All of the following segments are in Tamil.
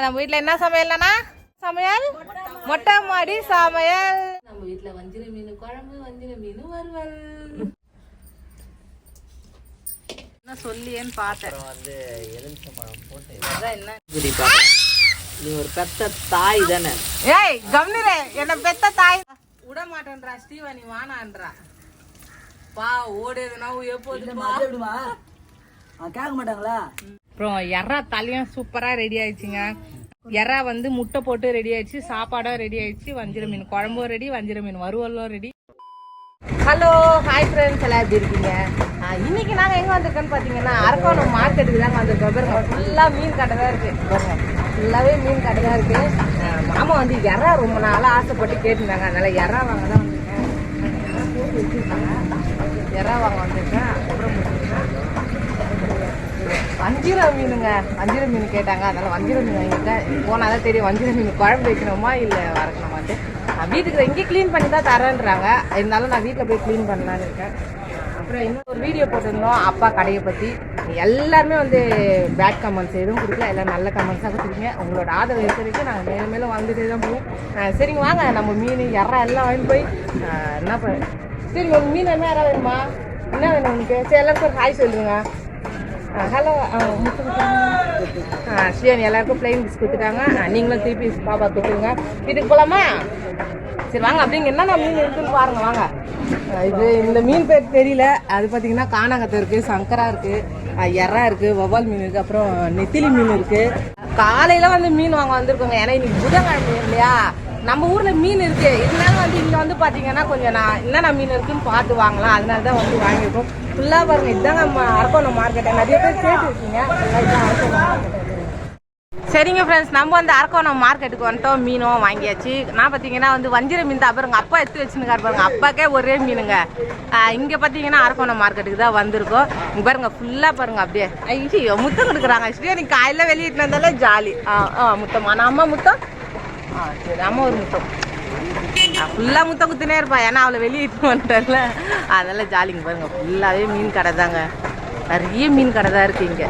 நம்ம வீட்ல என்ன சமையல்னா சமையல் மொட்டை மாடி சமையல். நம்ம வீட்ல வஞ்சிர மீன் குழம்பு, வஞ்சிர மீன் வறுவல். என்ன சொல்லியேன்னு பார்த்தேன். வந்து எலுமிச்சம்பழம் போட்டு அதான் என்ன குடிப்பா. நீ ஒரு பெத்த தாய் தானே. ஏய் கம்னிரே, என்ன பெத்த தாய் விட மாட்டேன்றா ஸ்டீவனி, வானான்றா. பா ஓடுதுன்னா எப்போதுமா கேட்க மாட்டாங்களா? அப்புறம் எறா தலையும் சூப்பரா ரெடி ஆயிடுச்சுங்க. எறா வந்து முட்டை போட்டு ரெடி ஆயிடுச்சு, சாப்பாடும் ரெடி ஆயிடுச்சு, வஞ்சிர மீன் குழம்பும் ரெடி, வஞ்சிர மீன் வறுவலும் ரெடி. ஹலோ ஹாய் ஃப்ரெண்ட்ஸ், எல்லாம் எப்படி இருக்கீங்க? இன்னைக்கு நாங்கள் எங்கே வந்திருக்கோன்னு பார்த்தீங்கன்னா அரக்கோணம் மார்க்கெட்டுக்கு தாங்க வந்திருக்கோம். பாருங்க ஃபுல்லாக மீன் கடை தான் இருக்குது. பாருங்க ஃபுல்லாகவே மீன் கடை தான் இருக்குது. மாமா வந்து எறா ரொம்ப நாளாக ஆசைப்பட்டு கேட்டுருந்தாங்க, அதனால எறா வாங்க தான் வந்திருக்கேன். எறா வாங்க வந்திருக்கேன். அப்புறம் வஞ்சிர மீனுங்க, வஞ்சிர மீன் கேட்டாங்க, அதனால வஞ்சிர மீன் வாங்கிட்டேன். போனால் தான் தெரியும் வஞ்சிர மீன் குழம்பு வைக்கணுமா இல்லை வறக்கணுமாட்டு. வீட்டுக்கு இங்கே க்ளீன் பண்ணி தான் தரேன்றாங்க, இருந்தாலும் நான் வீட்டில் போய் க்ளீன் பண்ணலான்னு இருக்கேன். அப்புறம் இன்னும் ஒரு வீடியோ போட்டிருந்தோம் அப்பா கடையை பற்றி. எல்லாருமே வந்து பேட் கமெண்ட்ஸ் எதுவும் கொடுக்கல, எல்லாம் நல்ல கமெண்ட்ஸாக கொடுத்துருக்கீங்க. உங்களோட ஆதரவு இருக்கிறதுக்கு நாங்கள் மேலும் மேலும் வந்துட்டு தான் போவோம். சரிங்க வாங்க, நம்ம மீன் எறா எல்லாம் வாங்கி போய் என்ன பண்ண. சரி ஒரு மீன் என்ன யாரா வேணுமா, என்ன வேணும் உங்களுக்கு? சரி எல்லாருக்கும் ஒரு ஹாய் சொல்லுங்க. ஹலோ ஸ்ரீயானி எல்லாருக்கும் பிளைன் பீஸ் கொடுத்துட்டாங்க. நீங்களும் 3 பீஸ் பாப்பா கொடுத்துருங்க. வீட்டுக்கு போகலாமா? சரி வாங்க. அப்படிங்க என்னென்ன மீன் இருக்குன்னு பாருங்க வாங்க. இது இந்த மீன் பேர் தெரியல. அது பார்த்தீங்கன்னா காணாங்கத்தை இருக்குது, சங்கரா இருக்குது, எறா இருக்குது, வவ்வால் மீன் இருக்குது, அப்புறம் நெத்திலி மீன் இருக்குது. காலையில் வந்து மீன் வாங்க வந்திருக்கோங்க. ஏன்னா இன்னைக்கு புதன்கிழமை இல்லையா, நம்ம ஊரில் மீன் இருக்குது. இருந்தாலும் வந்து இங்கே வந்து பார்த்தீங்கன்னா கொஞ்சம் நான் என்னென்ன மீன் இருக்குன்னு பார்த்து வாங்கலாம், அதனால தான் வந்து வாங்கியிருக்கோம். ஃபுல்லாக பாருங்கள், இதுதாங்க நம்ம அரக்கோணம் மார்க்கெட்டை. நிறைய பேர் கேட்டு இருக்கீங்க. சரிங்க ஃப்ரெண்ட்ஸ், நம்ம வந்து அரக்கோணம் மார்க்கெட்டுக்கு வந்துட்டோம். மீனும் வாங்கியாச்சு. நான் பார்த்தீங்கன்னா வந்து வஞ்சிர மீன் தான் பாருங்க அப்பா எடுத்து வச்சுருக்காரு. பாருங்க அப்பாக்கே ஒரே மீனுங்க. இங்கே பார்த்தீங்கன்னா அரக்கோணம் மார்க்கெட்டுக்கு தான் வந்திருக்கோம். இங்கே பாருங்க ஃபுல்லாக பாருங்க அப்படியே. ஐயோ முத்தம் கொடுக்குறாங்க. ஸ்ரீ நீ காலையில் வெளியிட்டு வந்தாலே ஜாலி. முத்தம் ஆனால் அம்மா முத்தம். சரி அம்மா ஒரு முத்தம். ஃபுல்லாக முத்தம் குத்துனே இருப்பா, ஏன்னா அவளை வெளியிட்டு வந்துட்டார்ல, அதெல்லாம் ஜாலிங்க. பாருங்க ஃபுல்லாகவே மீன் கடை தாங்க. நிறைய மீன் கடை தான் இருக்குது இங்கே.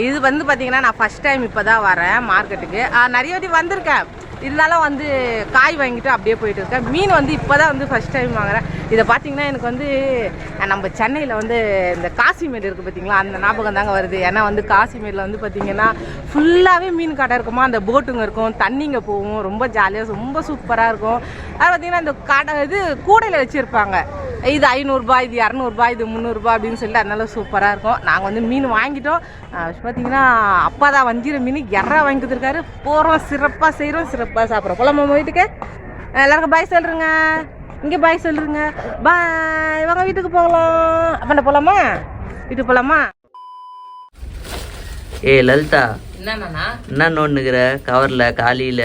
இது வந்து பார்த்தீங்கன்னா நான் ஃபஸ்ட் டைம் இப்போ தான் வரேன் மார்க்கெட்டுக்கு. நிறைய வாட்டி வந்திருக்கேன், இருந்தாலும் வந்து காய் வாங்கிட்டு அப்படியே போயிட்டு இருக்கேன். மீன் வந்து இப்போ தான் வந்து ஃபஸ்ட் டைம் வாங்குறேன். இதை பார்த்தீங்கன்னா எனக்கு வந்து நம்ம சென்னையில் வந்து இந்த காசிமேடு இருக்குது பார்த்தீங்களா, அந்த ஞாபகம் தாங்க வருது. ஏன்னா வந்து காசிமேடில் வந்து பார்த்தீங்கன்னா ஃபுல்லாகவே மீன் கடை இருக்குமா, அந்த போட்டுங்க இருக்கும், தண்ணிங்க போகும், ரொம்ப ஜாலியாக ரொம்ப சூப்பராக இருக்கும். அது பார்த்தீங்கன்னா இந்த கடை இது கூடையில் வச்சுருப்பாங்க. இது 500 இது 200 இது 300 அப்படின்னு சொல்லிட்டு, அதனால சூப்பராக இருக்கும். நாங்கள் வந்து மீன் வாங்கிட்டோம். பார்த்தீங்கன்னா அப்பா தான் வஞ்சிர மீன் எறா வாங்கி கொடுத்துருக்காரு. போகிறோம், சிறப்பாக செய்கிறோம், சிறப்பாக சாப்பிட்றோம். போகலாமா வீட்டுக்கு? எல்லாருக்கும் பாய் சொல்கிறேங்க. இங்கே பாய் சொல்கிறேங்க. பாய். வாங்க வீட்டுக்கு போகலாம். அப்போ போகலாமா? வீட்டுக்கு போகலாமா? லலிதா, என்னண்ணா என்ன நோண்டுங்கிற கவர்ல காலையில?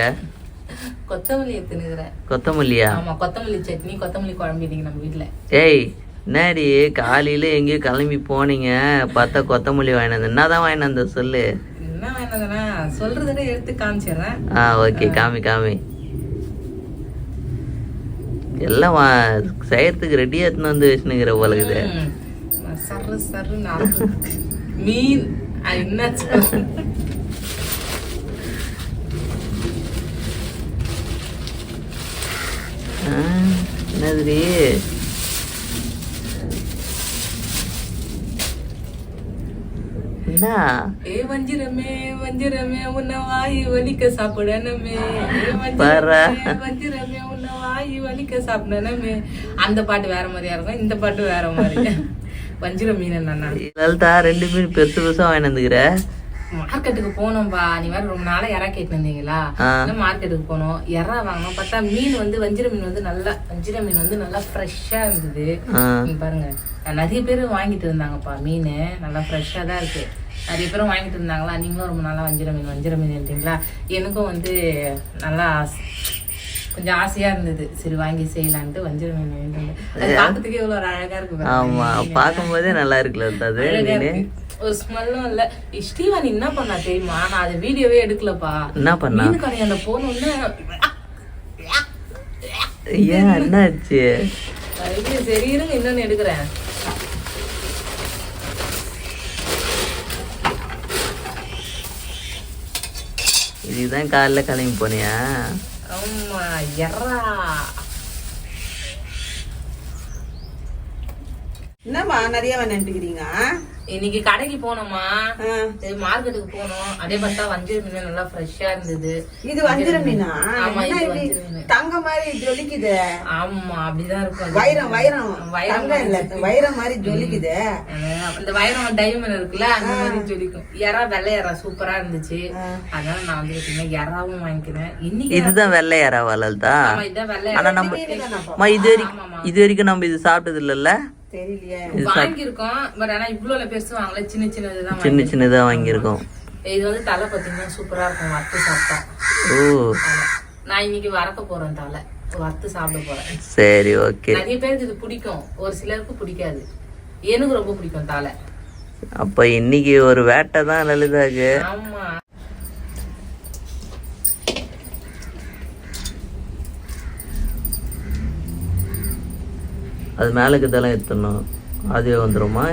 கொத்தமல்லி எடுத்துனுக்குறேன். கொத்தமல்லியா? ஆமா, கொத்தமல்லி சட்னி, கொத்தமல்லி குழம்பு இன்னைக்கு நம்ம வீட்டுல. என்னடி காலையில எங்கேயோ கிளம்பி போனீங்க, பார்த்தா கொத்தமல்லி வாங்கினது. என்னதான் வாங்கினது சொல்லு. என்ன வேணாதுன்னா சொல்றத எடுத்து காமிச்சிடுறேன். ஓகே, காமி காமி. எல்லாம் செய்யறதுக்கு ரெடியா எடுத்துன்னு வந்து வச்சுனுங்கிற போலகுது. சரு சரு மீன் என்ன என்னதுரி? என்ன வஞ்சிரமே வஞ்சிரமே உன்னை வாயு வலிக்க சாப்பிடணுமே, வஞ்சிரமே உன்னை வாயு வலிக்க சாப்பிடணுமே. அந்த பாட்டு வேற மாதிரியா இருக்கும், இந்த பாட்டு வேற மாதிரி. வஞ்சிர மீன் என்னன்னா லலிதா 2 மீன் பெருசு பெருசா வாங்கினுங்கிற. மார்க்கெட்டுக்கு போனோம்பா, நீ வேற ரொம்ப நாளா எறா கேட்டு வந்தீங்களா, மார்க்கெட்டுக்கு போனோம், எறா வாங்கணும். பார்த்தா மீன் வந்து வஞ்சிர மீன் வந்து நல்லா ஃப்ரெஷ்ஷா இருந்தது. நீங்க பாருங்க, நிறைய பேர் வாங்கிட்டு இருந்தாங்கப்பா. மீன் நல்லா ஃப்ரெஷ்ஷா தான் இருக்கு. நிறைய பேரும் வாங்கிட்டு இருந்தாங்களா. நீங்களும் ரொம்ப நாளா வஞ்சிர மீன் இருந்தீங்களா. எனக்கும் வந்து நல்லா கொஞ்சம் ஆசையா இருந்தது. சரி வாங்கி செய்யலான்ட்டு வஞ்சிர மீன் வாங்கிட்டு. பார்க்கறதுக்கு எவ்வளவு ஒரு அழகா இருக்கு. ஆமா, பார்க்கும் போதே நல்லா இருக்குல்ல அது. ஒரு ஸ்மெல்லும் இல்ல. ஸ்ரீவாணி என்ன பண்ணா தெரியுமா, நான் அது வீடியோவே எடுக்கலப்பா. என்ன பண்ணா? மீன் கடையாண்ட போனோன்னு என்னாச்சு? சரி இருங்க, இன்னொன்னு எடுக்கிறேன். இதுதான் காலைல கிளம்பி போனியா? ஆமா எறா. என்னம்மா நிறைய வேணுன்றீங்க? இன்னைக்கு கடைக்கு போனோமா, மார்க்கெட்டுக்கு போனோம். அதே பார்த்தா வஞ்சர மீன் நல்லா ஃப்ரெஷ்ஷா இருந்தது. இது வஞ்சிர மீனா? ஆமா, என்ன இது இப்படி வஞ்சர மீன். தங்க மாதிரி ஜொலிக்குது. ஆமா, அப்படிதான் இருக்கும். வைரம் வைரம் தங்கம் இல்ல, வைரம் மாதிரி ஜொலிக்குது. அந்த வைரம் டைமண்ட் இருக்குல்ல, அந்த மாதிரி ஜொலிக்கும். எறா வெள்ளை எறா சூப்பரா இருந்துச்சு. அதனால நான் வந்து பாத்தீங்கன்னா எறாவும் வாங்கிக்கிறேன். இன்னைக்கு இதுதான் வெள்ளை யாரா லலிதா? ஆமா, இதான் வெள்ளை ஆனா எறா. நம்ம இது வரைக்கும் நம்ம இது சாப்பிட்டது இல்லல்ல? தெரியலையே. வாங்கியிருக்கோம். பட் ஆனா இவ்வளவு பெருசு வாங்கல, சின்ன சின்னதுதான். சின்ன சின்னதா வாங்கியிருக்கோம். இது வந்து தலை பாத்தீங்கன்னா சூப்பரா இருக்கும் வறுத்து சாப்பிட்டா. ஓ, நான் இன்னைக்கு வறக்க போறேன், தலை வறுத்து சாப்பிட போறேன். சரி, ஓகே. நிறைய பேருக்கு இது பிடிக்கும், ஒரு சிலருக்கு பிடிக்காது. எனக்கு ரொம்ப பிடிக்கும் தலை. அப்ப இன்னைக்கு ஒரு வேட்டை தான் லலிதாக்கு. ஆமா, அது மேலுக்கு இதெல்லாம் எடுத்துடணும். அதுவே வந்துருமா?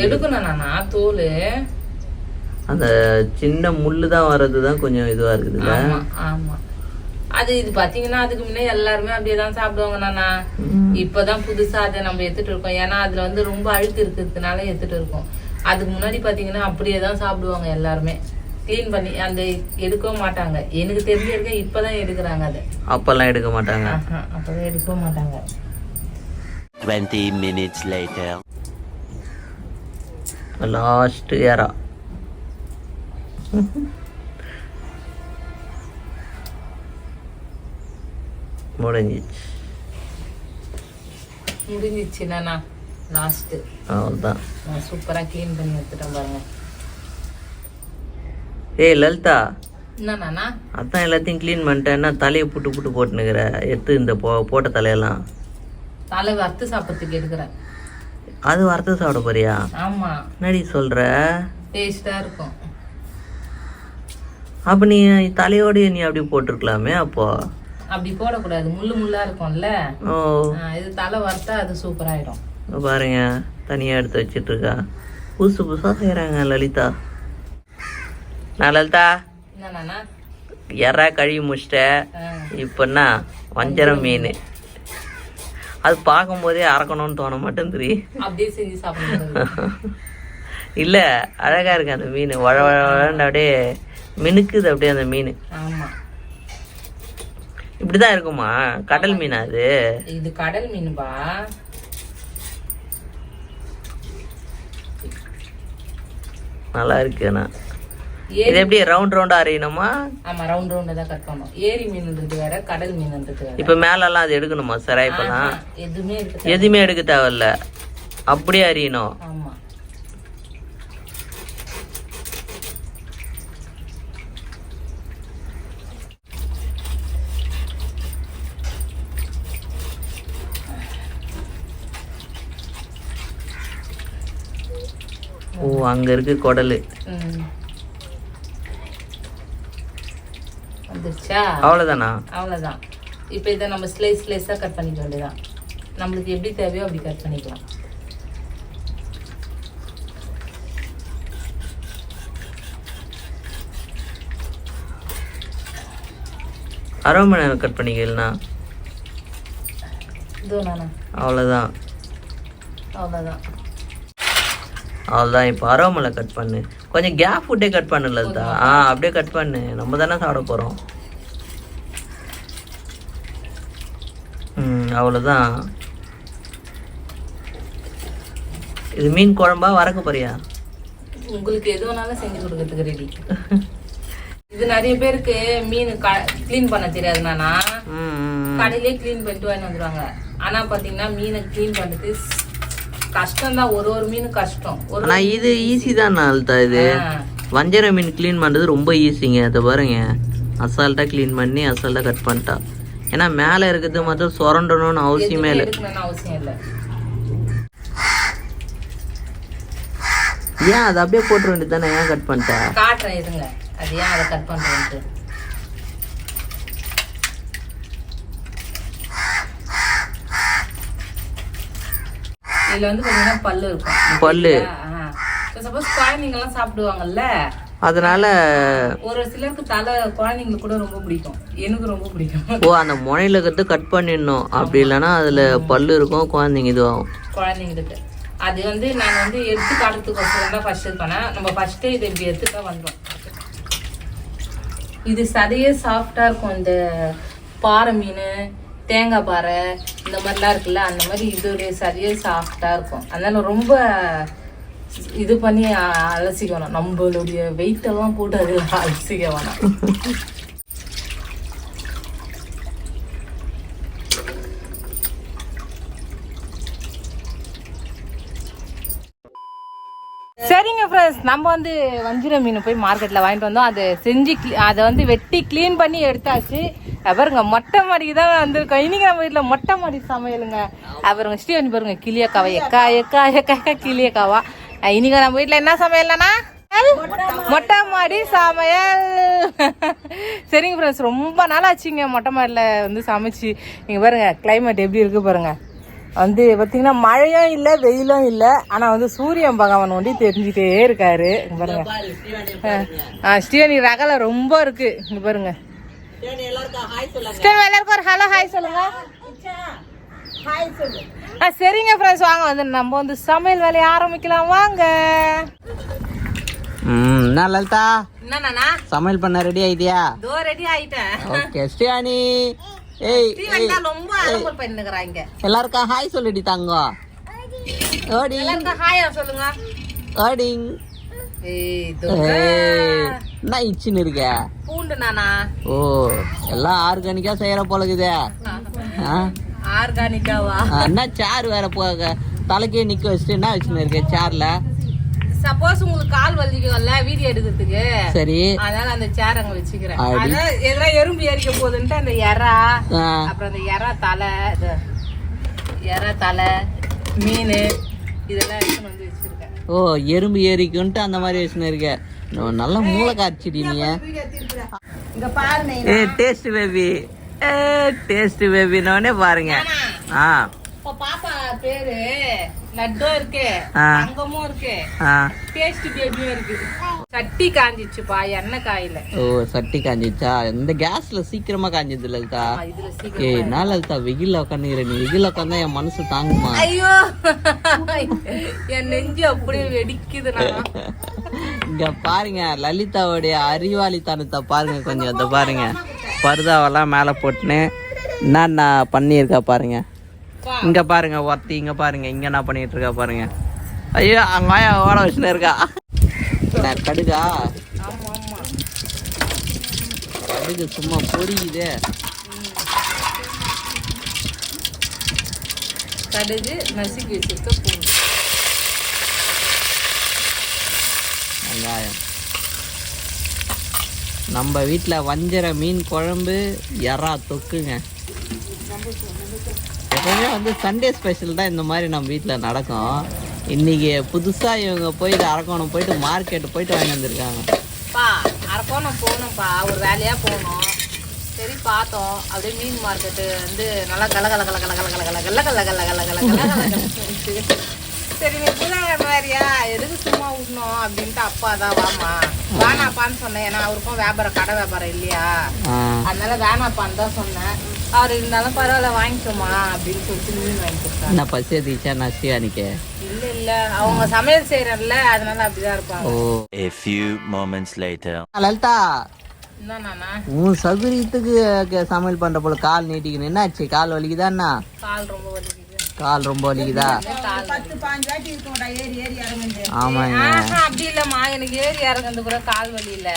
எடுக்கணும் நானா தோல். அந்த சின்ன முள்ளு தான் வர்றதுதான் கொஞ்சம் இதுவா இருக்குதுல்ல? ஆமா ஆமா. அது இது பாத்தீங்கன்னா அதுக்கு முன்னே எல்லாருமே அப்படியேதான் சாப்பிடுவாங்க நானா. இப்பதான் புதுசா அதை நம்ம எடுத்துட்டு இருக்கோம். ஏன்னா அதுல வந்து ரொம்ப அழுக்கு இருக்கிறதுனால எடுத்துட்டு இருக்கோம். அதுக்கு முன்னாடி பாத்தீங்கன்னா அப்படியேதான் சாப்பிடுவாங்க எல்லாருமே. கிளீன் பண்ணி அந்த எடுக்கவும் மாட்டாங்க. எனக்கு தெரிஞ்ச இருக்க இப்பதான் எடுக்கிறாங்க. அதை அப்பெல்லாம் எடுக்க மாட்டாங்க. அப்பதான் எடுக்கவும் மாட்டாங்க. 20 minutes later. Last era. முடிஞ்சிச்சு நானா. லாஸ்ட் அவ்வளோதான். நான் சூப்பரா கிளீன் பண்ணி எடுத்துட்டேன் பாருங்க. ஏய் லலிதா, என்ன நானா? அதான் எல்லாத்தையும் கிளீன் பண்ணிட்டேன்னா தலையை புட்டு போட்டுனுக்குற. எடுத்து இந்த போட்ட தலையெல்லாம் தலை வறுத்து சாப்பிட்றதுக்கு எடுக்கிறேன். அது வறுத்து சாப்பிட போறியா? ஆமா, என்னடி சொல்ற? டேஸ்டா இருக்கும். அப்ப நீ தலையோட நீ அப்படி போட்டிருக்கலாமே. அப்போ அப்படி போடக்கூடாது, முள்ளு முள்ளா இருக்கும்ல. ஓ, இது தலை வறுத்தா அது சூப்பராயிடும். பாருங்க, தனியா எடுத்து வச்சிட்டு இருக்கா. புதுசா செய்யறாங்க லலிதா. நான் லலிதா என்னன்னா எறா கழுவி முடிச்சிட்டேன். இப்பன்னா வஞ்சரம் மீன். அது பார்க்கும் போதே அறக்கணும்னு தோண மாட்டேங்குது. அப்படியே செஞ்சு சாப்பிடுறது இல்ல, அழகா இருக்கு அந்த மீன். வழவழன்னு அப்படியே மினுக்குது அப்படியே அந்த மீன். ஆமா, இப்படிதான் இருக்குமா? கடல் மீனா அது? இது கடல் மீன்பா. நல்லா இருக்கு. இது எப்படி ரவுண்ட் ரவுண்டா அரையணுமா? ஆமா, ரவுண்ட் ரவுண்டா தான் கட் பண்ணணும். ஏரி மீன்ன்றது வேற, கடல் மீன்ன்றது வேற. இப்ப மேல எல்லாம் அது எடுக்கணுமா? சரி, இப்பதான் எதுவுமே எடுக்க தேவையில்ல, அப்படியே அரியணும். ஆமா, ஓ, அங்க இருக்கு குடலு. வந்துருச்சா? அவ்வளவுதானா? அவ்வளவுதான். இப்போ இதை நம்ம ஸ்லைஸா கட் பண்ணிக்க வேண்டியதான். நம்மளுக்கு எப்படி தேவையோ அப்படி கட் பண்ணிக்கலாம். அரை மணி நேரம் கட் பண்ணிக்கலாம். இதோ நானா. அவ்வளோதான். இப்போ அரோமலை கட் பண்ணு. கொஞ்சம் கேப் விட்டே கட் பண்ணல தான். அப்படியே கட் பண்ணு, நம்ம தானே சாப்பிட போகிறோம். அவ்வளோதான். இது மீன் குழம்பா வறக்க போறியா? உங்களுக்கு எது வேணாலும் செஞ்சு கொடுக்கறதுக்கு ரெடி. இது நிறைய பேருக்கு மீன் கிளீன் பண்ண தெரியாதுனா கடையிலே கிளீன் பண்ணிட்டு வாங்கி வந்துடுவாங்க. ஆனா பாத்தீங்கன்னா மீனை கிளீன் பண்ணுறது கஷ்டம் தான். ஒரு மீன் கஷ்டம். ஆனா இது ஈஸி தான். இது வஞ்சர மீன் கிளீன் பண்றது ரொம்ப ஈஸிங்க. அதை பாருங்க, அசால்ட்டா கிளீன் பண்ணி அசால்ட்டா கட் பண்ணிட்டா. ஏன்னா மேல இருக்கிறது மட்டும் சுரண்டணும்னு அவசியமே இல்லை. அவசியம் இல்லை. ஏன் அதை அப்படியே போட்டுற வேண்டியது தானே? ஏன் கட் பண்ணிட்டேன்? காட்டுறேன் இருங்க. அது ஏன் அதை கட் பண்றேன்ட்டு. இதுல வந்து பாத்தீங்கன்னா பல்லு இருக்கும். பல்லு சப்போஸ் குழந்தைங்க எல்லாம் சாப்பிடுவாங்கல்ல, அதனால ஒரு சிலருக்கு தலை குழந்தைங்களுக்கு கூட ரொம்ப பிடிக்கும், எனக்கு ரொம்ப பிடிக்கும். ஓ அந்த முனையில இருக்கிறது கட் பண்ணிடணும், அப்படி இல்லைன்னா அதுல பல்லு இருக்கும், குழந்தைங்க இதுவாகும் குழந்தைங்களுக்கு. அது வந்து நான் வந்து எடுத்து காட்டுறதுக்கோசரம் தான் ஃபர்ஸ்ட் பண்ணேன். நம்ம ஃபர்ஸ்டே இதை இப்படி எடுத்துட்டா வந்துடும். இது சதையே சாஃப்டா இருக்கும். இந்த பாறை மீன், தேங்காய் பாறை இந்த மாதிரிலாம் இருக்குல்ல, அந்த மாதிரி இதோடைய சதையே சாஃப்டா இருக்கும். அதனால ரொம்ப இது பண்ணி அலசிக்கணும். நம்மளுடைய வெயிட் எல்லாம் போட்டு அதில் அலசிக்க வேணாம். சரிங்க ஃப்ரெண்ட்ஸ், நம்ம வந்து வஞ்சிர மீன் போய் மார்க்கெட்டில் வாங்கிட்டு வந்தோம். அதை செஞ்சு அதை வந்து வெட்டி க்ளீன் பண்ணி எடுத்தாச்சு. பாருங்க மொட்டை மாடிக்கு தான் வந்திருக்கோம். இன்னைக்கு நம்ம வீட்டில் மொட்டை மாடி சமையலுங்க. பாருங்க ஸ்ரீவனி பாருங்க கிளியக்காவா, எக்கா எக்கா எக்கா எக்கா கிளியக்காவா. இன்னைக்கு நம்ம வீட்டில் என்ன சமையல்னா மொட்டை மாடி சமையல். சரிங்க ஃப்ரெண்ட்ஸ், ரொம்ப நாள் ஆச்சுங்க மொட்டை மாடியில் வந்து சமைச்சு. நீங்கள் பாருங்க கிளைமேட் எப்படி இருக்கு பாருங்க. வந்து பார்த்தீங்கன்னா மழையும் இல்லை வெயிலும் இல்லை, ஆனால் வந்து சூரியன் பகவான் ஒண்டி தெரிஞ்சுட்டே இருக்காரு. இங்க பாருங்க ஸ்ரீவனி ரகலை ரொம்ப இருக்கு. இங்க பாருங்க எல்லாருக்கும் ஒரு ஹலோ ஹாய் சொல்லுங்க. சரிங்க ஃப்ரெண்ட்ஸ், வாங்க வந்து நம்ம வந்து சமையல் வேலையை ஆரம்பிக்கலாம் வாங்க. என்ன லலிதா என்னண்ணா சமையல் பண்ண ரெடி ஆயிட்டியா? தோ ரெடி ஆயிட்டேன். ஓகே ஸ்ரீவாணி, ஏய் ரொம்ப அலம்பல் பண்ணிக்கிறாங்க. எல்லாருக்கும் ஹாய் சொல்லிடி தாங்க. ஓடி எல்லாருக்கும் ஹாய் சொல்லுங்க. ஓடிங். என்ன இச்சின்னு இருக்க? பூண்டு நானா? ஓ எல்லாம் ஆர்கானிக்கா செய்யற போல இருக்குதே. ஆர்கானிக்காவா? என்ன சேர் வேற போக தலைக்கே நிக்க வச்சுட்டு என்ன வச்சுன்னு இருக்க சேர்ல? சப்போஸ் உங்களுக்கு கால் வலிக்கும்ல வீடியோ எடுக்கிறதுக்கு, சரி அதனால அந்த சேர் அங்க வச்சுக்கிறேன். அதனால எல்லாம் எறும்பு ஏறிக்க போகுதுன்ட்டு அந்த எறா, அப்புறம் அந்த எறா தலை மீன் இதெல்லாம் எடுத்துன்னு வந்து வச்சிருக்கேன். ஓ எறும்பு ஏறிக்குன்ட்டு அந்த மாதிரி வச்சுன்னு இருக்க. நல்ல மூளை காய்ச்சிடி நீ. இங்க பாருங்க. ஏ டேஸ்ட் பேபி, டேஸ்ட் பேபினோடனே பாருங்க. இப்ப பாப்பா பேரு லட்டு இருக்கு, தங்கமும் இருக்கு, டேஸ்ட் பேபியும் இருக்கு. சட்டி காஞ்சிச்சுப்பா, எண்ணெய் காயில. ஓ சட்டி காஞ்சிச்சா? இந்த கேஸ்ல சீக்கிரமா காஞ்சிது லலிதா. ஏய் நான் லலிதா வெயில்ல உட்காந்துக்கிறேன், நீ வெயில்ல உட்காந்தா என் மனசு தாங்குமா? ஐயோ என் நெஞ்சு அப்படியே வெடிக்குதுண்ணா. இங்க பாருங்க லலிதாவுடைய அறிவாளித்தனத்தை பாருங்க கொஞ்சம். இந்த பாருங்க பருதாவெல்லாம் மேல போட்டுன்னு என்னென்ன பண்ணியிருக்கா பாருங்க. இங்க பாருங்க ஒருத்தி, இங்க பாருங்க இங்க என்ன பண்ணிட்டு இருக்கா பாருங்க. ஐயோ அங்க ஓட வச்சுன்னு இருக்கா. கடுகா? கடுகு சும்மா பொரியுது. கடுகு நசுக்கி வச்சிருக்க பூண்டு, வெங்காயம். நம்ம வீட்டில் வஞ்சர மீன் குழம்பு, எறா தொக்குங்க. எப்பவுமே வந்து சண்டே ஸ்பெஷல் தான் இந்த மாதிரி நம்ம வீட்டில் நடக்கும். இன்னைக்கு புதுசாக இவங்க போயிட்டு அரக்கோணம் போயிட்டு மார்க்கெட்டு போயிட்டு வாங்கி வந்திருக்காங்கப்பா. அரக்கோணம் போகணும்ப்பா, ஒரு வேலையாக போகணும். சரி பார்த்தோம், அப்படியே மீன் மார்க்கெட்டு வந்து நல்லா கல கல கல கல கல கல கல கல கல கல கல கல கல கல. சரி நீ புதுக்கிழமை வேறியா எதுக்கு சும்மா விடணும் அப்படின்ட்டு அப்பா தான் வாமா வேணாப்பான்னு சொன்னேன். ஏன்னா அவருக்கும் வியாபாரம் கடை வியாபாரம் இல்லையா, அதனால வேணாப்பான்னு தான் சொன்னேன். அவர் இருந்தாலும் பரவாயில்ல வாங்கிக்கோமா அப்படின்னு சொல்லிட்டு மீன் வாங்கி கொடுத்தாங்க. என்ன பசி அதிச்சா நசி அன்னைக்கு? இல்ல இல்ல அவங்க சமையல் செய்யறல்ல, அதனால அப்படிதான் இருப்பாங்க. A few moments later. Lalitha என்னண்ணா உன் சௌகரியத்துக்கு சமையல் பண்ற போல கால் நீட்டிக்கணும். என்னாச்சு கால் வலிக்குதா? என்ன கால் ரொம்ப வலிக்குது. கால் ரொம்ப வலிக்குதா? 10-15 வாட்டி இருக்கும்டா ஏறி ஏறி இறங்குது. ஆமாங்க. அப்படி இல்லம்மா, எனக்கு ஏறி இறங்குறது கூட கால் வலி இல்ல,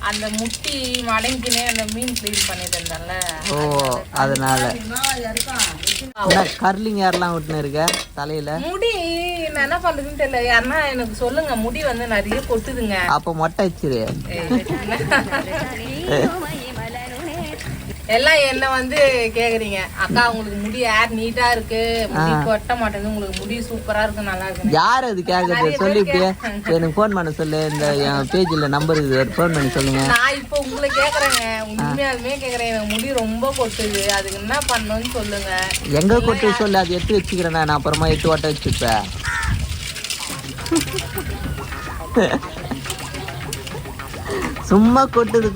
அந்த முட்டி மடங்கினே அந்த மீன் கிளீன் பண்ணிட்டு இருந்தால. ஓ அதனால கர்லிங் யாரெல்லாம் விட்டுன்னு இருக்க தலையில? முடி நான் என்ன பண்றதுன்னு தெரியல. யாருன்னா எனக்கு சொல்லுங்க, முடி வந்து நிறைய கொட்டுதுங்க. அப்ப மொட்டை வச்சிரு. எல்லாம் என்ன வந்து கேக்குறீங்க, அக்கா உங்களுக்கு முடி ஏர் நீட்டா இருக்கு, முடி கொட்ட மாட்டேங்குது, உங்களுக்கு முடி சூப்பரா இருக்கு, நல்லா இருக்கு. யார் அது கேக்குறது? சொல்லி இப்படியே எனக்கு போன் பண்ண சொல்லு. இந்த என் பேஜ்ல நம்பர் இருக்குது, போன் பண்ணி சொல்லுங்க. நான் இப்போ உங்களை கேக்குறேங்க, உண்மையாலுமே கேக்குறேன். எனக்கு முடி ரொம்ப கொட்டுது, அதுக்கு என்ன பண்ணணும்னு சொல்லுங்க. எங்க கொட்டு சொல்லு, அது எடுத்து வச்சுக்கிறேன் நான் அப்புறமா எட்டு ஓட்ட வச்சுப்பேன். சும்மா கொட்டுதுன்னு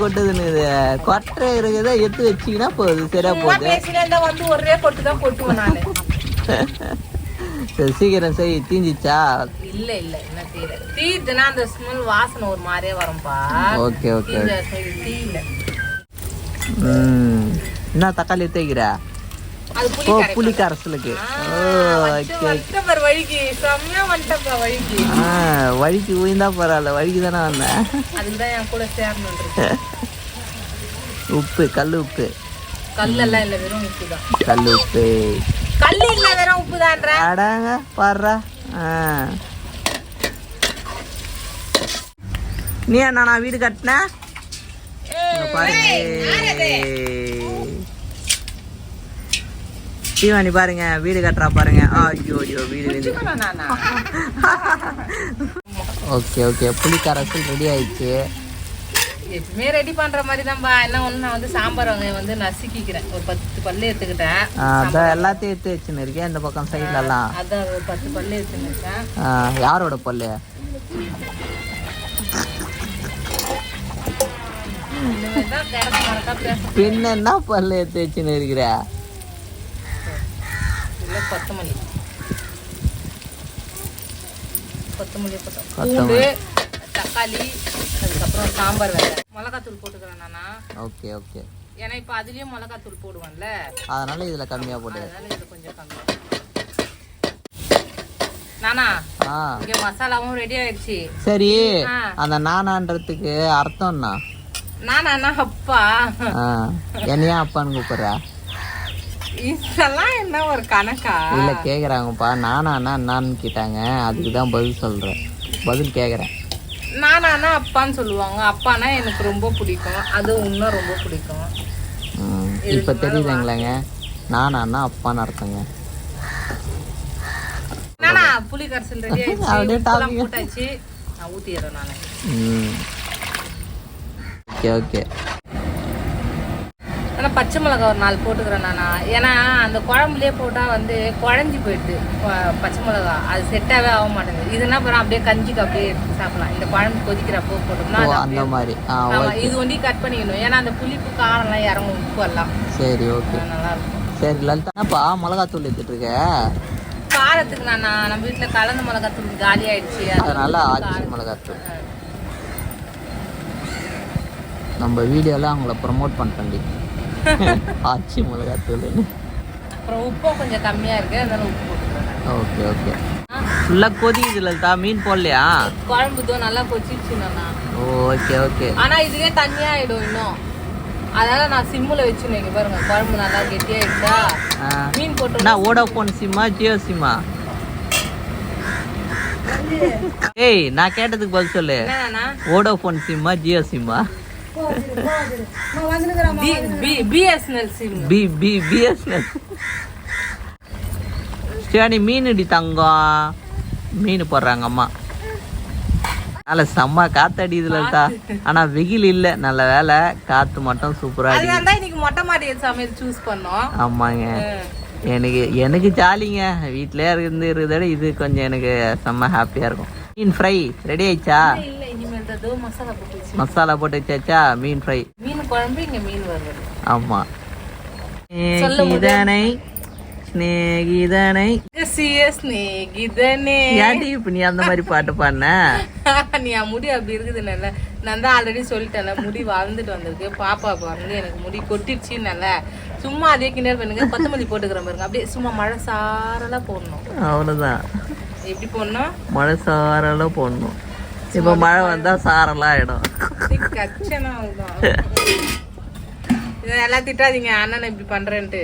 கொட்டை இருக்குதா எடுத்து வச்சிங்கன்னா போகுது சரியா சும்மா போகுது. பேசினா இருந்தா வந்து ஒரே கொட்டு தான் கொட்டுவேன் நானு. சரி சீக்கிரம் செய். தீஞ்சிச்சா? இல்ல என்ன தீர தீதுன்னா அந்த ஸ்மெல் வாசனை ஒரு மாதிரியே வரும்பா. Okay okay. தீ இல்ல. என்ன தக்காளி தேய்க்கிற? அது ஓ புளி கரைசலுக்கு. வழிக்கு செம்மையா வந்துட்டப்பா வழிக்கு. வழிக்கு உயிர்ந்தா பரவாயில்ல, வழிக்கு தானே வந்தேன். அதுக்குதான் என் கூட சேரணும். உப்பு, கல் உப்பு. கல்லெல்லாம் இல்ல, வெறும் உப்பு தான். கல் உப்பு. கல்லு இல்ல, வெறும் உப்பு தான்ற. அடாங்க பாடுறா. நீ என்ன நான் வீடு கட்டினேன் பாருங்க. தீவானி பாருங்க வீடு கட்டுறா பாருங்க. ஐயோ வீடு. Okay okay. புளி கரைசல் ரெடி ஆயிடுச்சு. எப்பவுமே ரெடி பண்ற மாதிரி தான்பா. என்ன ஒண்ணு நான் வந்து சாம்பார் வந்து நசுக்கிக்கிறேன். ஒரு 10 பல்லு எடுத்துக்கிட்டேன். அதான் எல்லாத்தையும் எடுத்து வச்சுன்னு இருக்கேன் இந்த பக்கம் சைட்ல எல்லாம். அதான் ஒரு 10 பல்லு எடுத்துன்னு இருக்கேன். யாரோட பல்லு? பின்ன என்ன பல்லு எடுத்து வச்சுன்னு இருக்கிற? கொத்தமல்லி தக்காளி, அதுக்கப்புறம் சாம்பார் வேலை, மிளகாத்தூள் போட்டுக்கிறேன் நானா. Okay okay. ஏன்னா இப்ப அதுலயும் மிளகாத்தூள் போடுவான்ல, அதனால இதுல கம்மியா போடு. அதனால இது கொஞ்சம் கம்மியா. நானா இங்க மசாலாவும் ரெடி ஆயிடுச்சு. சரி, அந்த நானான்றதுக்கு அர்த்தம்னா? நானா அப்பா. என்னையா அப்பான்னு கூப்பிடுற? இதெல்லாம் என்ன ஒரு கணக்கா? இல்ல கேக்குறாங்கப்பா. நானா என்னான்னு கேட்டாங்க, அதுக்குதான் பதில் சொல்றேன். பதில் கேக்குறேன். நானா அப்பான்னு சொல்லுவாங்க. அப்பானா எனக்கு ரொம்ப பிடிக்கும், அது இன்னும் ரொம்ப பிடிக்கும். இப்ப தெரியுதுங்களாங்க நானா அப்பான்னு அர்த்தங்க. நானா புளி கரைசல் ரெடி ஆயிடுச்சு, போட்டாச்சு. நான் ஊத்திடுறேன் நானு. Okay okay. ஆனால் பச்சை மிளகா ஒரு 4 போட்டுக்கிறேன் நானா. ஏன்னா அந்த குழம்புலேயே போட்டால் வந்து குழஞ்சி போயிடுது பச்சை மிளகா. அது செட்டாகவே ஆக மாட்டேங்குது. இதுனா அப்புறம் அப்படியே கஞ்சிக்கு அப்படியே எடுத்து சாப்பிடலாம். இந்த குழம்பு கொதிக்கிறப்போ போட்டோம்னா அந்த மாதிரி. இது ஒண்டி கட் பண்ணிக்கணும். ஏன்னா அந்த புளிப்பு காரம்லாம் இறங்கும், உப்பு எல்லாம். சரி ஓகே, நல்லா இருக்கும். சரி லலிதாப்பா மிளகாத்தூள் எடுத்துட்டு இருக்க? காரத்துக்கு நம்ம வீட்டில் கலந்த மிளகாத்தூள் காலி ஆயிடுச்சு, அதனால ஆச்சி மிளகாத்தூள். நம்ம வீடியோலாம் அவங்கள ப்ரமோட் பண்ணிட்டோம். ஆச்சி மிளகாத்தூள். அப்புறம் உப்பும் கொஞ்சம் கம்மியா இருக்கு, அதனால உப்பு போட்டுக்கிறேன். Okay okay. ஃபுல்லா கொதிக்குது லலிதா. மீன் போடலையா? குழம்பு தோ நல்லா கொதிச்சிருச்சு நானா. Okay okay. ஆனா இதுவே தண்ணியா ஆயிடும் இன்னும். அதனால நான் சிம்முல வச்சுன்னு இங்க பாருங்க, குழம்பு நல்லா கெட்டியாயிடுச்சா. மீன் போட்டு. நான் வோடாஃபோன் சிம்மா ஜியோ சிம்மா? ஏய் நான் கேட்டதுக்கு பதில் சொல்லு. Vodafone Simha Jio Simha? BSNL sim. BSNL. சரி மீன் தங்கம். மீன் போடுறாங்க அம்மா. நல்ல செம்ம காத்தடிதுல இருக்கா. ஆனா வெயில் இல்ல, நல்ல வேலை. காத்து மட்டும் சூப்பரா அடிக்குது. அதனால இன்னைக்கு மொட்டை மாடி சமையல் சூஸ் பண்ணோம். ஆமாங்க, எனக்கு ஜாலிங்க. வீட்லயே இருக்குதோட இது கொஞ்சம் எனக்கு செம்ம ஹாப்பியா இருக்கும். மீன் ஃப்ரை ரெடி ஆயிடுச்சா? இல்ல இனிமேல் தான் மசாலா போட்டு மசாலா போட்டு வச்சாச்சா? மீன் ஃப்ரை, மீன் குழம்பு, இங்க மீன் வறுவல். ஆமா. ஸ்நேகிதனை ஸ்நேகிதனை ஸ்நேகிதனே. ஏன்டி இப்ப நீ அந்த மாதிரி பாட்டு பாடின? நீ முடி அப்படி இருக்குதுல்ல. நான் தான் ஆல்ரெடி சொல்லிட்டேன்ல, முடி வளர்ந்துட்டு வந்திருக்கு. பாப்பா வந்து எனக்கு முடி கொட்டிடுச்சுன்னு சும்மா அதே கிண்டல் பண்ணுங்க. கொத்தமல்லி போட்டுக்கிறேன் பாருங்க, அப்படியே சும்மா மழை சாரெல்லாம் போடணும். அவ்வளவுதான். எப்படி போடணும்? மழை சாரெல்லாம் போடணும். இப்ப மழை வந்தா சாரெல்லாம் ஆயிடும். கச்சனா இதெல்லாம் திட்டாதீங்க அண்ணன் இப்படி பண்றேன்ட்டு.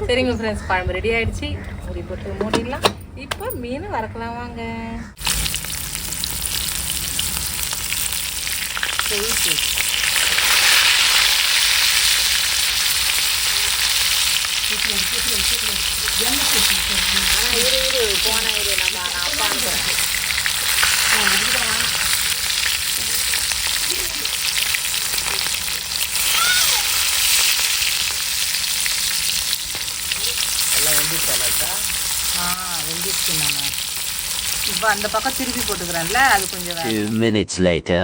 சரிங்க ஃப்ரெண்ட்ஸ், குழம்பு ரெடி ஆயிடுச்சு. மூடி போட்டு மூடிடலாம். இப்போ மீன் வறுக்கலாம் வாங்க. போன நம்ம அப்பா வெந்துச்சு. நான் இப்போ அந்த பக்கம் திருப்பி போட்டுக்கிறேன்ல, அது கொஞ்சம் 2 minutes later.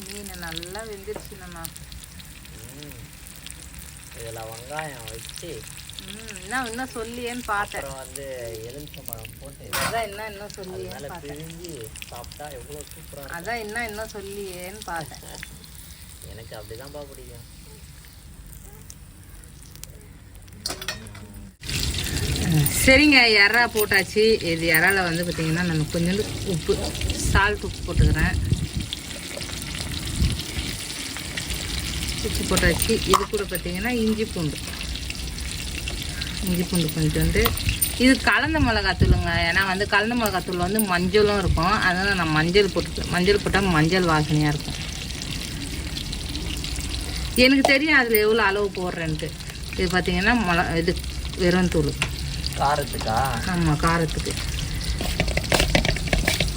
மீனை இதில் வெங்காயம் வச்சு இன்னும் சொல்லியேன்னு பார்த்தேன். அப்புறம் வந்து எலுமிச்சம்பழம் போட்டு அதான் இன்னும் சொல்லியேன்னு மேலே பார்த்தேன். பிரிஞ்சு சாப்பிட்டா எவ்வளோ சூப்பராக அதான் இன்னும் சொல்லியேன்னு பார்த்தேன். எனக்கு அப்படிதான்ப்பா பிடிக்கும். சரிங்க, இறா போட்டாச்சு. இது இறால வந்து பார்த்தீங்கன்னா நம்ம கொஞ்சோண்டு உப்பு, சால்ட் உப்பு போட்டுக்கிறேன். உப்பு போட்டாச்சு. இது கூட பார்த்தீங்கன்னா இஞ்சி பூண்டு கொஞ்சோண்டு. இது கலந்த மிளகாத்தூளுங்க. ஏன்னா வந்து கலந்த மிளகாத்தூள் வந்து மஞ்சளும் இருக்கும். அதனால் நான் மஞ்சள் போட்டால் மஞ்சள் வாசனையாக இருக்கும். எனக்கு தெரியும் அதில் எவ்வளோ அளவு போடுறேன்ட்டு. இது பார்த்தீங்கன்னா இது வெறும் தூள் காரத்துக்கா? ஆமாம், காரத்துக்கு.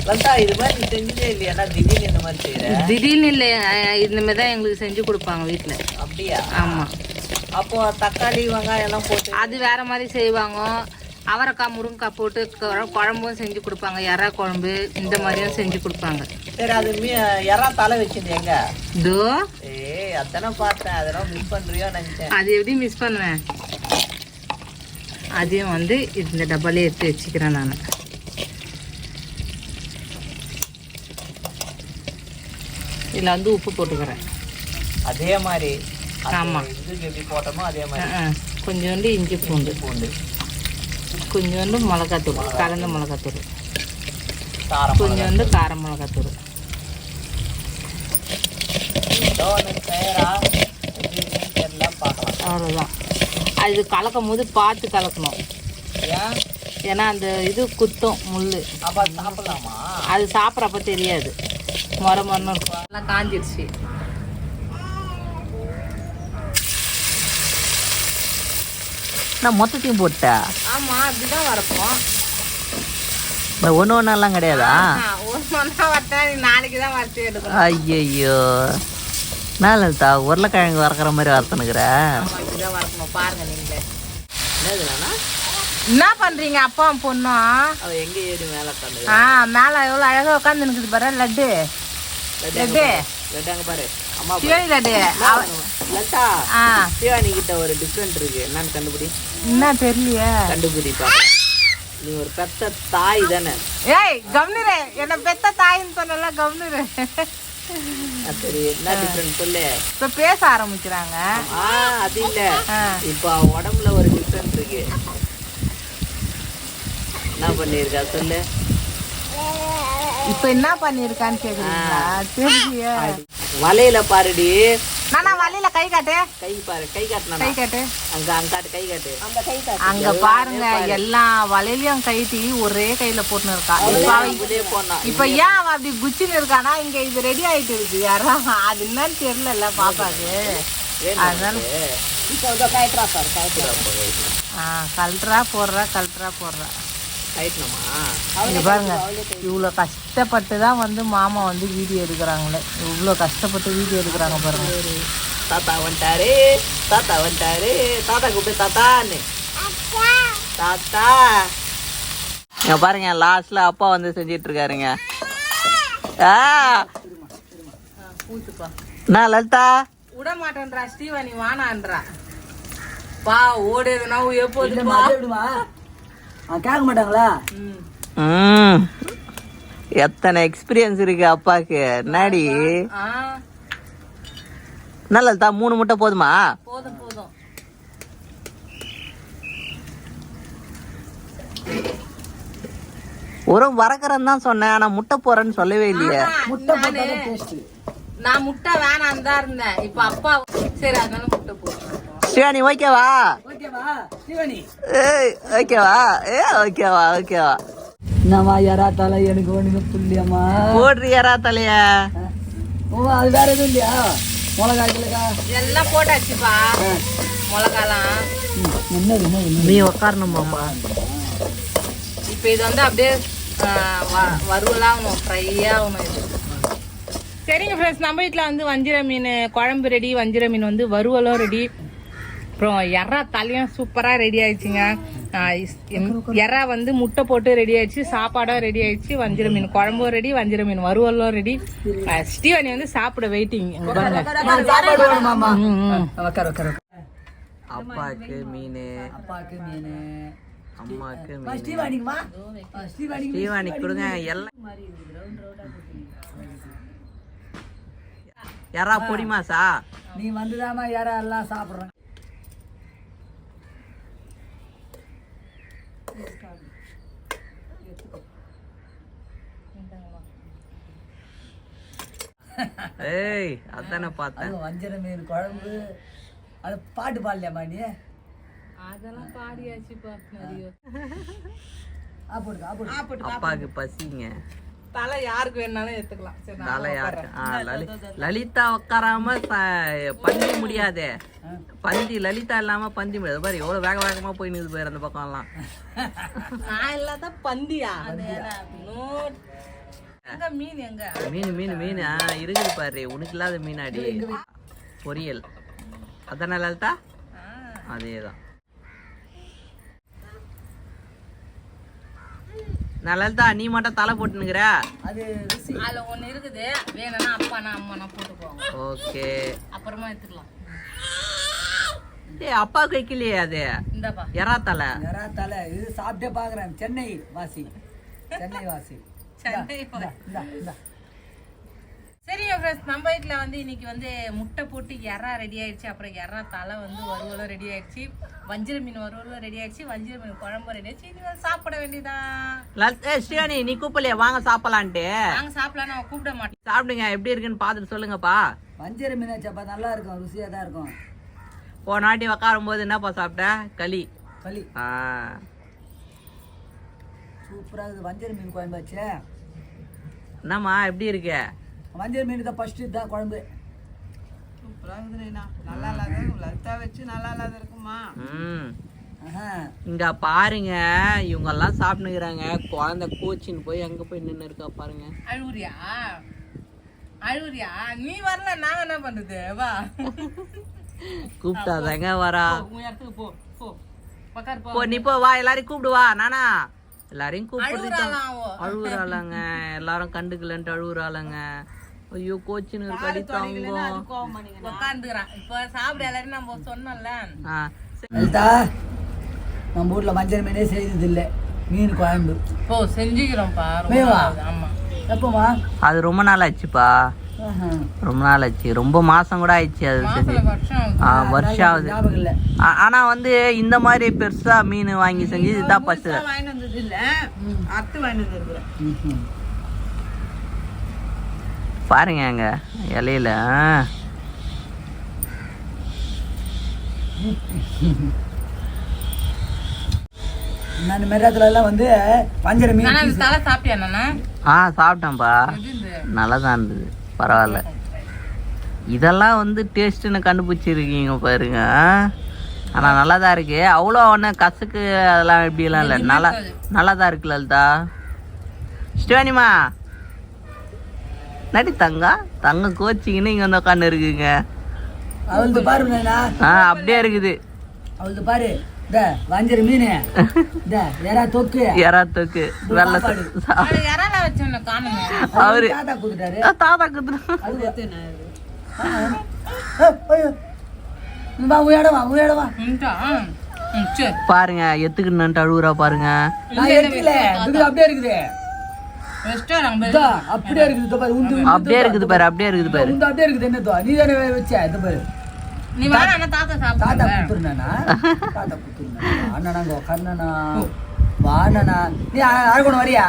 லதா, இது மாதிரி நீ செஞ்சதே இல்லையா? திடீர்னு இந்த மாதிரி செய்யற? திடீர்னு இல்லை, இந்த மாதிரி தான் எங்களுக்கு செஞ்சு கொடுப்பாங்க வீட்டில். அப்படியா? ஆமாம். அப்போ தக்காளி வெங்காயம் எல்லாம் போட்டு அது வேற மாதிரி செய்வாங்க. அவரைக்காய் முருங்கைக்காய் போட்டு குழம்பும் செஞ்சு கொடுப்பாங்க. இறா குழம்பு இந்த மாதிரியும் செஞ்சு கொடுப்பாங்க. சரி, அது இறா தலை வச்சிருந்தேன் எங்க? இதோ அதானே பார்த்தேன். அதெல்லாம் மிஸ் பண்றியோ நினைச்சேன். அது எப்படி மிஸ் பண்ணுவேன்? அதையும் வந்து இந்த டப்பாலே எடுத்து வச்சுக்கிறேன் நான். இதில் வந்து உப்பு போட்டுக்கிறேன். அதே மாதிரி ஆமாம், இதுக்கு எப்படி போட்டோமோ அதே மாதிரி. கொஞ்சோண்டு இஞ்சி பூண்டு, கொஞ்சோண்டு மிளகாத்தூள், கலந்த மிளகாத்தூள், கொஞ்சோண்டு கார மிளகாத்தூள். அவ்வளோதான். அது கலக்கும் போது பார்த்து கலக்கணும். ஏன்னா அந்த இது குத்தும் முள். சாப்பிடலாமா? அது சாப்பிட்றப்ப தெரியாது, மொரன்னு இருக்கும். நல்லா காஞ்சிடுச்சு. நான் மொத்தத்தையும் போட்டேன். ஆமாம், அப்படிதான் வரப்போம். ஒன்று ஒன்றெல்லாம் கிடையாதா? ஒன்றா வரட்டா, நீ நாளைக்கு தான் வறுத்து எடுக்கணும். ஐயோ, லலிதா உருளைக்கிழங்கு வறக்கிற மாதிரி வறுத்துனுக்குற. அப்படிதான் வரக்கணும். பாருங்க நீங்களே. என்னதுலண்ணா என்ன பண்றீங்க அப்பாவும் பொண்ணும்? அவ எங்க ஏறி மேலே உட்காந்து? மேல எவ்வளவு அழகா உட்காந்து இருக்குது பாரு. லட்டு அங்க பாரு. அம்மா சிவனி லட்டு. லதா, சிவானி கிட்ட ஒரு டிஃப்ரெண்ட் இருக்கு. என்னன்னு கண்டுபிடி. என்ன தெரியலையே. கண்டுபிடிப்பா. நீ ஒரு பெத்த தாய் தானே? ஏய் கவனிரு, என்ன பெத்த தாயின்னு சொன்னல, கவனிரு. சரி, என்ன டிஃப்ரெண்ட் சொல்லு. இப்ப பேச ஆரம்பிக்கிறாங்க. அது இல்ல, இப்ப உடம்புல ஒரு டிஃப்ரெண்ட் இருக்கு. என்ன பண்ணிருக்கா சொல்லு. இப்ப என்ன பண்ணிருக்கான்னு கேக்குறீங்களா? தெரியலையே. வலையில பாருடி. நானா வலையில கை காட்டு. கை பாரு, கை காட்டுனா. கை காட்டு. அங்க காட்டு, கை காட்டு. அங்க பாருங்க, எல்லா வலையிலயும் கைட்டி ஒரே கையில போட்டுன்னு இருக்கா. இப்ப ஏன் அவ அப்படி குச்சின்னு இருக்கானா, இங்க இது ரெடி ஆயிட்டு இருக்கு. யாரா அது என்னன்னு தெரியல பாப்பாக்கு. அதனால கல்ட்ரா போடுறா. இங்க பாருங்க, இவ்வளோ கஷ்டப்பட்டு தான் வந்து மாமா வந்து வீடியோ எடுக்கிறாங்களே. இவ்வளோ கஷ்டப்பட்டு வீடியோ எடுக்கிறாங்க பாருங்க. தாத்தா வந்துட்டாரு, தாத்தா கூப்பிட்டு தாத்தான்னு. தாத்தா இங்க பாருங்க, லாஸ்ட்ல அப்பா வந்து செஞ்சிட்டு இருக்காருங்க. என்ன லலிதா விட மாட்டேன்றா ஸ்ரீவாணி, வானான்றா. பா ஓடுதுன்னா எப்போது கேட்க மாட்டாங்களா? எத்தனை எக்ஸ்பீரியன்ஸ் இருக்கு அப்பாக்கு. நாடி நல்லதா 3 முட்டை போதுமா? போதும். ஒரு வரக்கறன்னு தான் சொன்னேன், ஆனா முட்டை போறேன்னு சொல்லவே இல்லையே. நான் முட்டை வேணான்னு தான் இருந்தேன். இப்ப அப்பா சரி அதனால முட்டை போடுறேன். சிவானி ஓகேவா? ஓகேவா. என்னம்மா யாரா தலை எனக்கு ஒண்ணுங்க புள்ளியம்மா போடுறி யாரா தலைய. அது வேற எதுவும் இல்லையா? மிளகாய் எல்லாம் போட்டாச்சுப்பா. மிளகாலாம் நீ உக்காரணுமாப்பா. இப்ப இது வந்து அப்படியே வறுவலாகணும், ஃப்ரை ஆகணும் இது. சரிங்க ஃப்ரெண்ட்ஸ், நம்ம வீட்டில் வந்து வஞ்சிர மீன் குழம்பு ரெடி, வஞ்சிர மீன் வந்து வறுவலும் ரெடி, அப்புறம் எறா தலையும் சூப்பராக ரெடி ஆயிடுச்சுங்க. எறா வந்து முட்டை போட்டு ரெடி ஆயிடுச்சு, சாப்பாடும் ரெடி ஆயிடுச்சு, வஞ்சிர மீன் குழம்பும் ரெடி, வஞ்சிர மீன் வறுவலும் ரெடி. ஸ்டீவனி வந்து சாப்பிட வெயிட்டிங். அப்பாவுக்கு மீன், அப்பாவுக்கு மீன், அம்மாவுக்கு மீன். ஸ்ரீவாணிக்குமா ஸ்ரீவாணி கொடுங்க எல்லாம். யாரா பொடி மாசா? நீ வந்துதாமா யாரா எல்லாம் சாப்பிட்றேன். ஏய் அதானே பார்த்தேன். வஞ்சர மீன் குழம்பு. அது பாட்டு பாடலையாமா நீ? அதெல்லாம் பாடியாச்சுப்பா நிறைய. அப்பாவுக்கு பசிங்க. தலை யாருக்கு வேணாலும் எடுத்துக்கலாம். சரி, நான் தலை யாருக்கு? லலிதா உட்காராம பந்தி முடியாதே. பந்தி லலிதா இல்லாம பந்தி முடியாது. பாரு எவ்வளவு வேக வேகமா போய் நின்று போயிரு அந்த பக்கம் எல்லாம். நான் இல்லாத பந்தியா? எங்க மீன் எங்க? மீன் மீன் மீன் இருக்குது பாரு. உனக்கு இல்லாத மீனாடி. பொரியல் அதானே லலிதா? அதேதான். நான் லலிதா நீ மட்டும் தலை போட்டுனுக்குற. அது அதுல ஒண்ணு இருக்குது. வேணும்னா அப்பானா அம்மானா போட்டுக்குவாங்க. ஓகே அப்புறமா எடுத்துக்கலாம். ஏய் அப்பாவுக்கு வைக்கலையே அது. இந்தாப்பா எறா தலை. எறா தலை இது சாப்பிட்டே பாக்குறேன். சென்னை வாசி. சரி ஃப்ரெண்ட்ஸ், நம்ம வீட்டில் வந்து இன்னைக்கு வந்து முட்டை போட்டு எறா ரெடி ஆயிடுச்சு. அப்புறம் எறா தலை வந்து வறுவலும் ரெடி ஆயிடுச்சு. வஞ்சிர மீன் வறுவலும் ரெடி ஆயிடுச்சு. வஞ்சிர மீன் குழம்பு ரெடி ஆயிடுச்சு. இனி சாப்பிட வேண்டியதான். ஸ்ரீவாணி நீ கூப்பிடலையா வாங்க சாப்பிடலான்ட்டு? நாங்க சாப்பிடலாம், நான் கூப்பிட மாட்டேன். சாப்பிடுங்க எப்படி இருக்குன்னு பார்த்துட்டு சொல்லுங்கப்பா. வஞ்சர மீனாச்சப்பா நல்லா இருக்கும், ருசியா தான் இருக்கும். போன வாட்டி உக்காரும் போது என்னப்பா சாப்பிட்ட? களி. சூப்பரா இருக்குது. வஞ்சர மீன் குழம்பு வச்சு. என்னம்மா எப்படி இருக்கு? வஞ்சர மீன் தான் ஃபர்ஸ்ட் தான் குழம்பு. சூப்பரா இருக்குதுண்ணா. நல்லா இல்லாத லலிதா வச்சு நல்லா இல்லாத இருக்குமா? இங்க பாருங்க இவங்க எல்லாம் சாப்பிட்டுக்கிறாங்க. குழந்தை கோச்சின்னு போய் அங்க போய் நின்று இருக்கா பாருங்க. அழுவுறியா? அழுவுறியா? நீ வரல நாங்க என்ன பண்றது? வா கூப்பிட்டாதாங்க வரா. உன் இடத்துக்கு போ போ பக்கார் போ. போ நீ போ வா. எல்லாரையும் கூப்பிடு வா. நானா எல்லாரையும் கூப்பிட்டு அழுகுறாளாங்க. எல்லாரும் கண்டுக்கலன்ட்டு அழுகுறாளாங்க. ஐயோ கோச்சின்னு ஒரு கடி தாங்கும். உட்காந்துக்கிறான். இப்ப சாப்பிட எல்லாரும் நம்ம சொன்னோம்ல. லலிதா நம்ம ஊர்ல வஞ்சர மீனே செய்தது இல்லை. மீன் குழம்பு ஓ செஞ்சுக்கிறோம்ப்பா. ஆமா எப்பமா? அது ரொம்ப நாள் ஆச்சுப்பா. ரொம்ப நாள் ஆச்சு. ரொம்ப மாசம் கூட ஆயிடுச்சு அது செஞ்சு. வருஷம் ஆகுது. ஆனா வந்து இந்த மாதிரி பெருசா மீன் வாங்கி செஞ்சு இதுதான் பசு பாருங்க அங்க இலையில. நான் மெட்ராஸ்ல எல்லாம் வந்து வஞ்சர மீன் தலை சாப்பிட்டியா? நானா சாப்பிட்டேன்ப்பா. நல்லா தான் இருந்தது. பரவாயில்ல. இதெல்லாம் வந்து டேஸ்ட்டுன்னு கண்டுபிடிச்சிருக்கீங்க பாருங்க. ஆனால் நல்லா தான் இருக்கு. அவ்வளோ ஒன்றும் கசக்கு அதெல்லாம் எப்படிலாம் இல்லை. நல்லா தான் இருக்கு லலிதா. ஸ்ரீவாணிமா நடி தங்க கோச்சிங்கன்னு இங்கே வந்து உட்காந்து இருக்குங்க. அவளுக்கு பாருங்க. அப்படியே இருக்குது. அவளுக்கு பாரு வஞ்சர மீன் எறா தொக்கு வெள்ளை அவரு தாத்தா குத்துறாரு. பாருங்க எத்துக்கிட்டு அழுகுறா பாருங்க. அப்படியே இருக்குது. அப்படியே இருக்குது பாரு. அப்படியே இருக்குது பாரு. அப்படியே இருக்குது பாரு. அப்படியே இருக்குது. என்ன நீ தானே வச்ச இது பாரு. நீ வாடா தாத்தா சாப்பிடு. தாத்தா குத்துறனா? தாத்தா குத்துறனா? அண்ணனாங்க கண்ணனா வாண்ணனா. நீ அரகோணம் வரியா?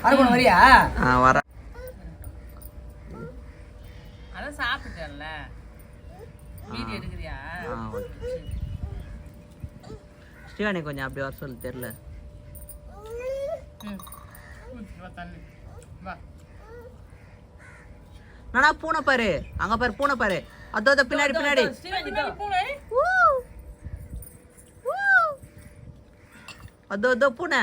அரகோணம் வரியா? வர. அத சாப்பிட்டல்ல. வீடியோ எடுக்கறியா? ஸ்ரீவாணி கொஞ்சம் அப்படி வர சொல்லு தெரியல. வா. நானா பூனை பாரு. அங்க பாரு பூனை பாரு. அதோ பின்னாடி பின்னாடி. அதோ பூனை.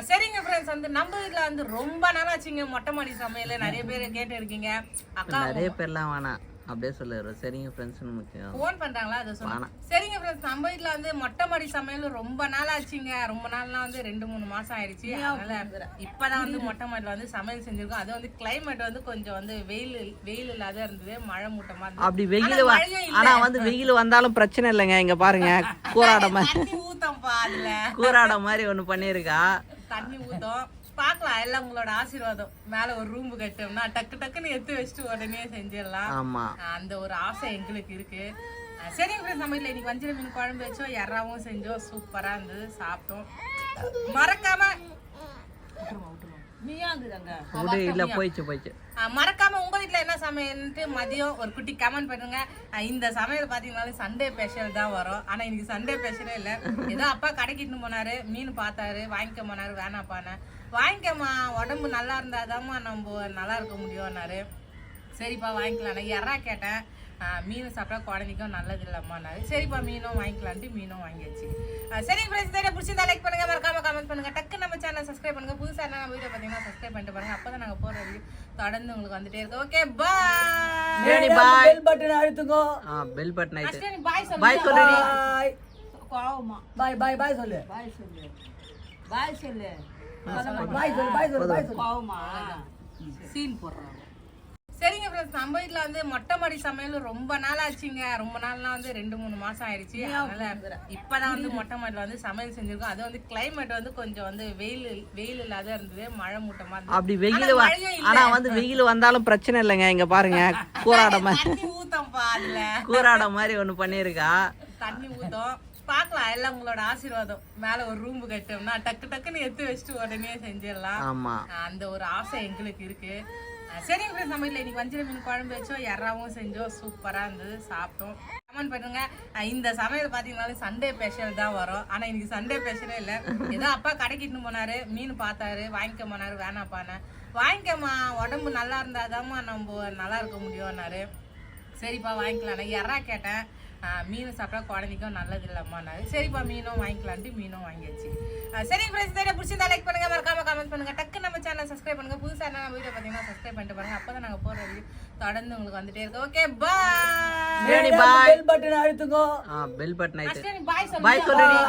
சரிங்க ஃப்ரெண்ட்ஸ், வந்து நம்ம வீட்டுல வந்து ரொம்ப நாளாச்சுங்க மொட்டை மாடி சமையல நிறைய பேர் கேட்டு இருக்கீங்க. அக்கா நிறைய பேர்லாம் வேணாம். அப்படியே சொல்லுற. சரிங்க ஃப்ரெண்ட்ஸ்னு முக்கியம். ஃபோன் பண்றாங்களா அதை சொன்னா. சரிங்க ஃப்ரெண்ட்ஸ், நம்ம வீட்ல வந்து மொட்டை மாடி சமையல் ரொம்ப நாள் ஆச்சுங்க. ரொம்ப நாள்லாம் வந்து 2-3 மாசம் ஆயிடுச்சு. அதனால இப்பதான் வந்து மொட்டை மாடில வந்து சமையல் செஞ்சிருக்கோம். அது வந்து கிளைமேட் வந்து கொஞ்சம் வந்து வெயில் இல்லாத இருந்தது, மழை மூட்டமா இருந்தது. அப்படி வெயில் ஆனா வந்து வெயில் வந்தாலும் பிரச்சனை இல்லைங்க. இங்க பாருங்க கூராட மாதிரி ஊத்தம்பா, அதுல கூராட மாதிரி ஒண்ணு பண்ணிருக்கா. தண்ணி ஊத்தம் பாக்கலாம். எல்லாம் உங்களோட ஆசீர்வாதம். மேல ஒரு ரூம் கட்டோம்னா டக்குன்னு எடுத்து வச்சுட்டு உடனே செஞ்சிடலாம். ஆமா, அந்த ஒரு ஆசை எங்களுக்கு இருக்கு. சரிங்க ஃப்ரெண்ட்ஸ், நம்ம வீட்டில் இன்னைக்கு வஞ்சிர மீன் குழம்பு வச்சோம், எறாவும் செஞ்சோம். சூப்பரா இருந்தது, சாப்பிட்டோம். மறக்காம இல்ல போயிடுச்சு. மறக்காம உங்க வீட்டுல என்ன சமையல்ட்டு மதியம் ஒரு குட்டி கமெண்ட் பண்ணுங்க. இந்த சமையல் பாத்தீங்கன்னா சண்டே ஸ்பெஷல் தான் வரும். ஆனா இன்னைக்கு சண்டே ஸ்பெஷலே இல்ல. ஏதோ அப்பா கடைக்கிட்டு போனாரு, மீன் பார்த்தாரு, வாங்கிக்க போனாரு. வேணாப்பான வாங்கிக்கம்மா, உடம்பு நல்லா இருந்தாதாம்மா நம்ம நல்லா இருக்க முடியும்னாரு. சரிப்பா வாங்கிக்கலாம். எறா கேட்டேன், மீன் சாப்பிட்டா குழந்தைக்கும் நல்லது இல்லம்மானாரு. சரிப்பா மீனும் வாங்கிக்கலான்ட்டு மீனும் வாங்கியாச்சு. சரிங்க ஃப்ரெண்ட்ஸ், தேவை பிடிச்சிருந்தா லைக் பண்ணுங்க, மறக்காம கமெண்ட் பண்ணுங்க, டக்கு நம்ம சேனல் சப்ஸ்கிரைப் பண்ணுங்க. புதுசா என்ன நம்ம வீடியோ பார்த்தீங்கன்னா சப்ஸ்கிரைப் பண்ணிட்டு பாருங்க. அப்பதான் நாங்க போற வீடியோ தொடர்ந்து உங்களுக்கு வந்துட்டே இருக்கு. Okay bye. பெல் பட்டன் அழுத்துங்க. பெல் பட்டன் ஆயிட்டு பாய் சொல்லு. பாய் சொல்லுடி. கோவமா பாய் பாய் பாய் சொல்லு. பாய் சொல்லு. பாய் சொல்லு. பாய் சொல்லு பாய் சொல்லு பாய் சொல்லு. கோவமா சீன் போடுறாங்க. சரிங்க ஃப்ரெண்ட்ஸ், நம்ம வீட்டில் வந்து மொட்டை மாடி சமையல் ரொம்ப நாள் ஆச்சுங்க. ரொம்ப நாள்லாம் வந்து 2-3 மாசம் ஆயிடுச்சு. அதனால இப்பதான் வந்து மொட்டை மாடில வந்து சமையல் செஞ்சிருக்கோம். அது வந்து கிளைமேட் வந்து கொஞ்சம் வந்து வெயில் இல்லாத இருந்தது, மழை மூட்டமா இருந்தது. அப்படி வெயில் ஆனா வந்து வெயில் வந்தாலும் பிரச்சனை இல்லைங்க. இங்க பாருங்க கூராட மாதிரி ஊத்தம்பா, அதுல கூராட மாதிரி ஒண்ணு பண்ணிருக்கா. தண்ணி ஊத்தம் பாக்கலாம். எல்லாம் உங்களோட ஆசீர்வாதம். மேல ஒரு ரூம் கட்டோம்னா டக்குன்னு எடுத்து வச்சுட்டு உடனே செஞ்சிடலாம். ஆமா, அந்த ஒரு ஆசை எங்களுக்கு இருக்கு. சரிங்க ஃப்ரெண்ட்ஸ், நம்ம வீட்டில் இன்னைக்கு வஞ்சிர மீன் குழம்பு வச்சோம், எறாவும் செஞ்சோம். சூப்பரா இருந்தது, சாப்பிட்டோம். கமெண்ட் பண்ணுங்க. இந்த சமையல் பாத்தீங்கன்னா சண்டே ஸ்பெஷல் தான் வரும். ஆனா இன்னைக்கு சண்டே ஸ்பெஷலே இல்ல. ஏதோ அப்பா கடைக்கிட்டு போனாரு, மீன் பார்த்தாரு, வாங்கிக்க போனாரு. வேணாப்பான வாங்கிக்கம்மா, உடம்பு நல்லா இருந்தாதாம்மா நம்ம நல்லா இருக்க முடியும்னாரு. சரிப்பா வாங்கிக்கலாம். எறா கேட்டேன், மீன் சாப்பிட்டா குழந்தைக்கும் நல்லது இல்லம்மானாரு. சரிப்பா மீனும் வாங்கிக்கலான்ட்டு மீனும் வாங்கியாச்சு. சரிங்க ஃப்ரெண்ட்ஸ், தேவை பிடிச்சிருந்தா லைக் பண்ணுங்க, மறக்காம கமெண்ட் பண்ணுங்க, டக்கு நம்ம சேனல் சப்ஸ்கிரைப் பண்ணுங்க. புதுசா என்ன நம்ம வீடியோ பார்த்தீங்கன்னா சப்ஸ்கிரைப் பண்ணிட்டு பாருங்க. அப்பதான் நாங்க போற வீடியோ தொடர்ந்து உங்களுக்கு வந்துட்டே இருக்கு. Okay bye. பெல் பட்டன் அழுத்துங்க. பெல் பட்டன் ஆயிட்டு பாய் பாய் சொல்லுடி.